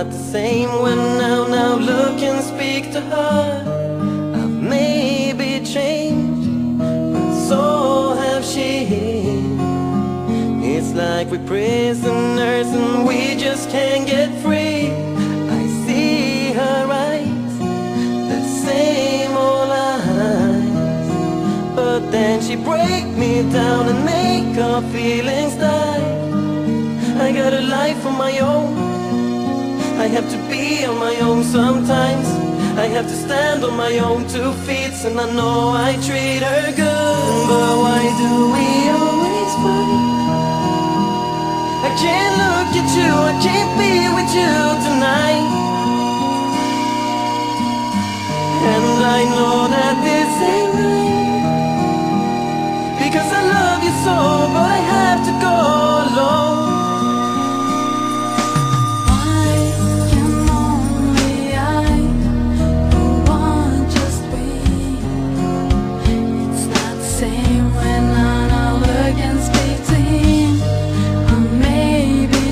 not the same when now look and speak to her. I've maybe changed, but so have she. It's like we're prisoners and we just can't get free. I see her eyes, the same old eyes, but then she break me down and make her feelings die. I got a life of my own, I have to be on my own sometimes. I have to stand on my own 2 feet, and I know I treat her good. But why do we always fight? I can't look at you, I can't be with you tonight. And I know that this ain't right, because I love you so, but I have to go alone.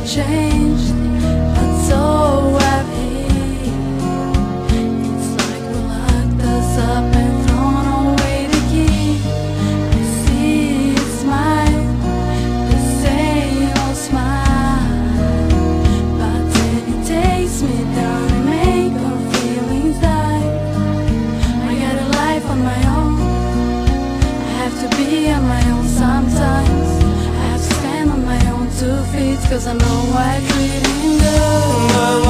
Changed, but so have he. It's like we locked us up and thrown away the key. I see his smile, the same old smile, but then he takes me down and make our feelings die. I got a life on my own, I have to be on my own sometimes. I have to stand on my own 2 feet, 'cause I know I treat him good.